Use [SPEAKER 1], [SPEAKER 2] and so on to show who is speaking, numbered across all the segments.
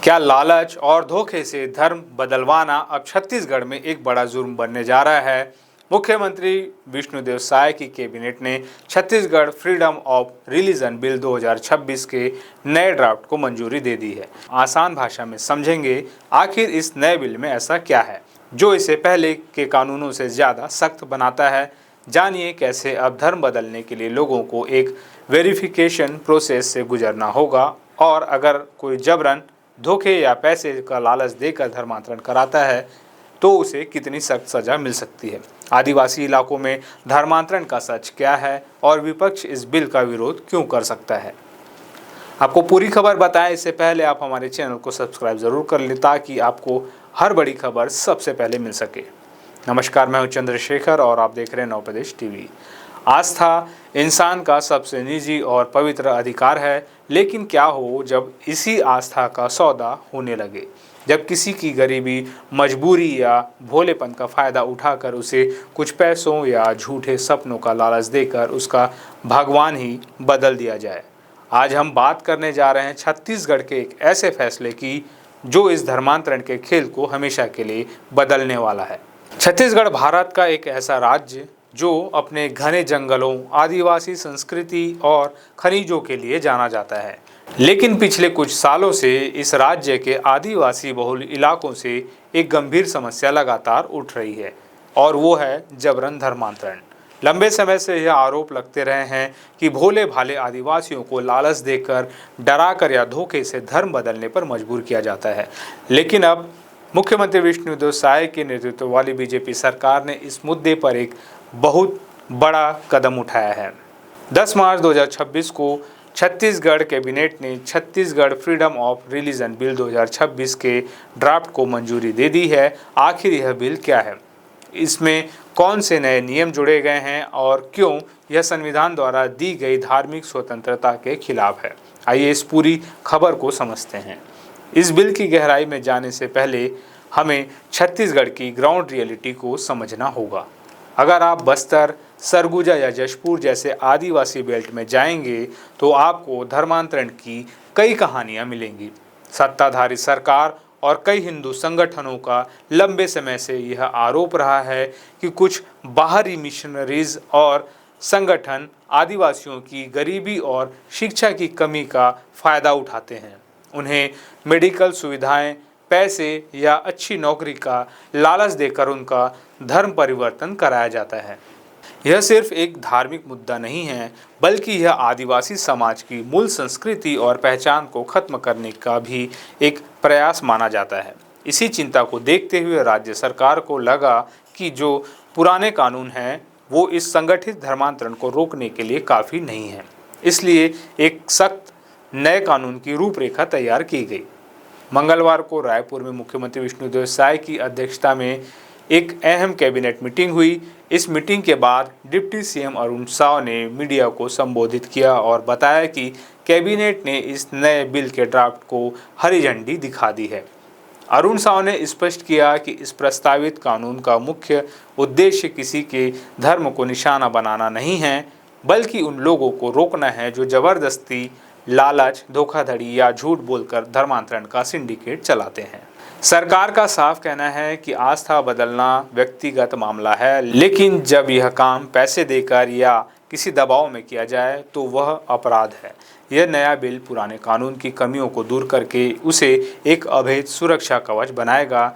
[SPEAKER 1] क्या लालच और धोखे से धर्म बदलवाना अब छत्तीसगढ़ में एक बड़ा जुर्म बनने जा रहा है? मुख्यमंत्री विष्णुदेव साय की कैबिनेट ने Chhattisgarh freedom of religion bill 2026 के नए ड्राफ्ट को मंजूरी दे दी है। आसान भाषा में समझेंगे, आखिर इस नए बिल में ऐसा क्या है जो इसे पहले के कानूनों से ज़्यादा सख्त बनाता है। जानिए कैसे अब धर्म बदलने के लिए लोगों को एक वेरिफिकेशन प्रोसेस से गुजरना होगा, और अगर कोई जबरन, धोखे या पैसे का लालच देकर धर्मांतरण कराता है तो उसे कितनी सख्त सजा मिल सकती है। आदिवासी इलाकों में धर्मांतरण का सच क्या है और विपक्ष इस बिल का विरोध क्यों कर सकता है। आपको पूरी खबर बताएं इससे पहले आप हमारे चैनल को सब्सक्राइब जरूर कर लें ताकि आपको हर बड़ी खबर सबसे पहले मिल सके। नमस्कार, मैं हूं चंद्रशेखर और आप देख रहे हैं नव प्रदेश टीवी। आस्था इंसान का सबसे निजी और पवित्र अधिकार है, लेकिन क्या हो जब इसी आस्था का सौदा होने लगे, जब किसी की गरीबी, मजबूरी या भोलेपन का फ़ायदा उठाकर उसे कुछ पैसों या झूठे सपनों का लालच देकर उसका भगवान ही बदल दिया जाए। आज हम बात करने जा रहे हैं छत्तीसगढ़ के एक ऐसे फैसले की जो इस धर्मांतरण के खेल को हमेशा के लिए बदलने वाला है। छत्तीसगढ़ भारत का एक ऐसा राज्य जो अपने घने जंगलों, आदिवासी संस्कृति और खनिजों के लिए जाना जाता है, लेकिन पिछले कुछ सालों से इस राज्य के आदिवासी बहुल इलाकों से एक गंभीर समस्या लगातार उठ रही है, और वो है जबरन धर्मांतरण। लंबे समय से यह आरोप लगते रहे हैं कि भोले भाले आदिवासियों को लालच देकर, डराकर या धोखे से धर्म बदलने पर मजबूर किया जाता है। लेकिन अब मुख्यमंत्री विष्णुदेव साय के नेतृत्व वाली बीजेपी सरकार ने इस मुद्दे पर एक बहुत बड़ा कदम उठाया है। 10 मार्च 2026 को छत्तीसगढ़ कैबिनेट ने Chhattisgarh freedom of religion bill 2026 के ड्राफ्ट को मंजूरी दे दी है। आखिर यह बिल क्या है, इसमें कौन से नए नियम जुड़े गए हैं और क्यों यह संविधान द्वारा दी गई धार्मिक स्वतंत्रता के खिलाफ है, आइए इस पूरी खबर को समझते हैं। इस बिल की गहराई में जाने से पहले हमें छत्तीसगढ़ की ग्राउंड रियलिटी को समझना होगा। अगर आप बस्तर, सरगुजा या जशपुर जैसे आदिवासी बेल्ट में जाएंगे तो आपको धर्मांतरण की कई कहानियां मिलेंगी। सत्ताधारी सरकार और कई हिंदू संगठनों का लंबे समय से यह आरोप रहा है कि कुछ बाहरी मिशनरीज और संगठन आदिवासियों की गरीबी और शिक्षा की कमी का फायदा उठाते हैं। उन्हें मेडिकल सुविधाएं, पैसे या अच्छी नौकरी का लालच देकर उनका धर्म परिवर्तन कराया जाता है। यह सिर्फ एक धार्मिक मुद्दा नहीं है, बल्कि यह आदिवासी समाज की मूल संस्कृति और पहचान को खत्म करने का भी एक प्रयास माना जाता है। इसी चिंता को देखते हुए राज्य सरकार को लगा कि जो पुराने कानून हैं वो इस संगठित धर्मांतरण को रोकने के लिए काफ़ी नहीं है। इसलिए एक सख्त नए कानून की रूपरेखा तैयार की गई। मंगलवार को रायपुर में मुख्यमंत्री विष्णुदेव साय की अध्यक्षता में एक अहम कैबिनेट मीटिंग हुई। इस मीटिंग के बाद डिप्टी सीएम अरुण साव ने मीडिया को संबोधित किया और बताया कि कैबिनेट ने इस नए बिल के ड्राफ्ट को हरी झंडी दिखा दी है। अरुण साव ने स्पष्ट किया कि इस प्रस्तावित कानून का मुख्य उद्देश्य किसी के धर्म को निशाना बनाना नहीं है, बल्कि उन लोगों को रोकना है जो जबरदस्ती, लालच, धोखाधड़ी या झूठ बोलकर धर्मांतरण का सिंडिकेट चलाते हैं। सरकार का साफ कहना है कि आस्था बदलना व्यक्तिगत मामला है, लेकिन जब यह काम पैसे देकर या किसी दबाव में किया जाए तो वह अपराध है। यह नया बिल पुराने कानून की कमियों को दूर करके उसे एक अभेद सुरक्षा कवच बनाएगा।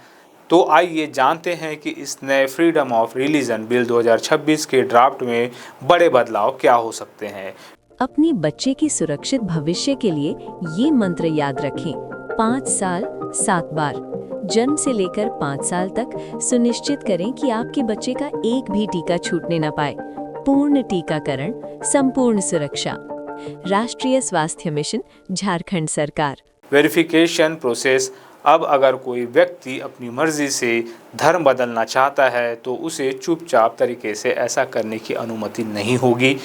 [SPEAKER 1] तो आइए जानते हैं कि इस नए फ्रीडम ऑफ रिलीजन बिल 2026 के ड्राफ्ट में बड़े बदलाव क्या हो सकते हैं।
[SPEAKER 2] अपने बच्चे के सुरक्षित भविष्य के लिए ये मंत्र याद रखें। 5 साल 7 बार। जन्म से लेकर 5 साल तक सुनिश्चित करें कि आपके बच्चे का एक भी टीका छूटने न पाए। पूर्ण टीकाकरण, संपूर्ण सुरक्षा। राष्ट्रीय स्वास्थ्य मिशन, झारखंड सरकार।
[SPEAKER 1] Verification process. अब अगर कोई व्यक्ति अपनी मर्जी से धर्म बदलना चाहता है तो उसे चुपचाप तरीके से ऐसा करने की अनुमति नहीं होगी।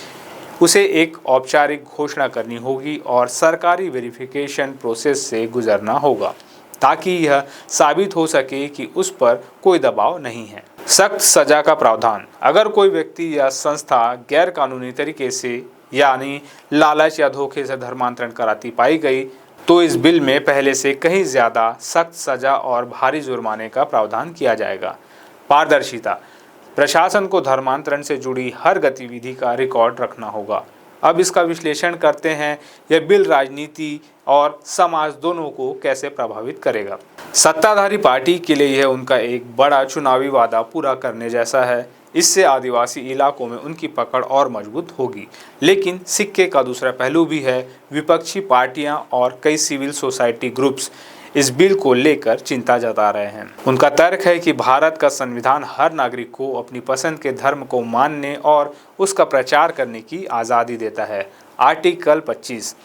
[SPEAKER 1] उसे एक औपचारिक घोषणा करनी होगी और सरकारी वेरिफिकेशन प्रोसेस से गुजरना होगा ताकि यह साबित हो सके कि उस पर कोई दबाव नहीं है। सख्त सजा का प्रावधान। अगर कोई व्यक्ति या संस्था गैर कानूनी तरीके से यानी लालच या धोखे से धर्मांतरण कराती पाई गई तो इस बिल में पहले से कहीं ज़्यादा सख्त सज़ा और भारी जुर्माने का प्रावधान किया जाएगा। पारदर्शिता, प्रशासन को धर्मांतरण से जुड़ी हर गतिविधि का रिकॉर्ड रखना होगा। अब इसका विश्लेषण करते हैं, यह बिल राजनीति और समाज दोनों को कैसे प्रभावित करेगा। सत्ताधारी पार्टी के लिए यह उनका एक बड़ा चुनावी वादा पूरा करने जैसा है। इससे आदिवासी इलाकों में उनकी पकड़ और मजबूत होगी। लेकिन सिक्के का दूसरा पहलू भी है। विपक्षी पार्टियां और कई सिविल सोसाइटी ग्रुप्स इस बिल को लेकर चिंता जता रहे हैं। उनका तर्क है कि भारत का संविधान हर नागरिक को अपनी पसंद के धर्म को मानने और उसका प्रचार करने की आज़ादी देता है। आर्टिकल 25।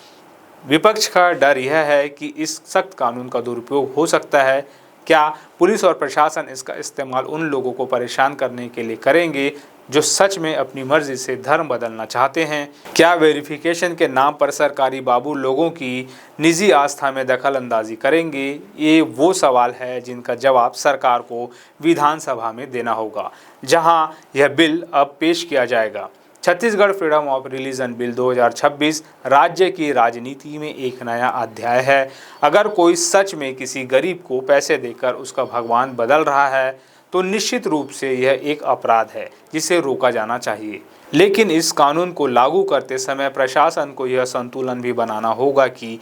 [SPEAKER 1] विपक्ष का डर यह है कि इस सख्त कानून का दुरुपयोग हो सकता है। क्या पुलिस और प्रशासन इसका इस्तेमाल उन लोगों को परेशान करने के लिए करेंगे जो सच में अपनी मर्जी से धर्म बदलना चाहते हैं? क्या वेरिफिकेशन के नाम पर सरकारी बाबू लोगों की निजी आस्था में दखल अंदाजी करेंगे? ये वो सवाल है जिनका जवाब सरकार को विधानसभा में देना होगा, जहां यह बिल अब पेश किया जाएगा। Chhattisgarh freedom of religion bill 2026 राज्य की राजनीति में एक नया अध्याय है। अगर कोई सच में किसी गरीब को पैसे देकर उसका भगवान बदल रहा है तो निश्चित रूप से यह एक अपराध है जिसे रोका जाना चाहिए। लेकिन इस कानून को लागू करते समय प्रशासन को यह संतुलन भी बनाना होगा कि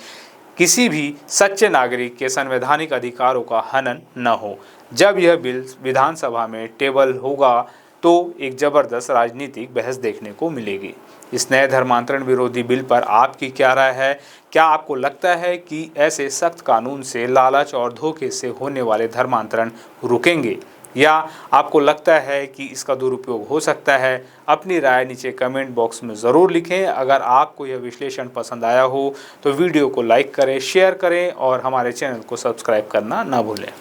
[SPEAKER 1] किसी भी सच्चे नागरिक के संवैधानिक अधिकारों का हनन न हो। जब यह बिल विधानसभा में टेबल होगा तो एक जबरदस्त राजनीतिक बहस देखने को मिलेगी। इस नए धर्मांतरण विरोधी बिल पर आपकी क्या राय है? क्या आपको लगता है कि ऐसे सख्त कानून से लालच और धोखे से होने वाले धर्मांतरण रुकेंगे, या आपको लगता है कि इसका दुरुपयोग हो सकता है? अपनी राय नीचे कमेंट बॉक्स में ज़रूर लिखें। अगर आपको यह विश्लेषण पसंद आया हो तो वीडियो को लाइक करें, शेयर करें और हमारे चैनल को सब्सक्राइब करना ना भूलें।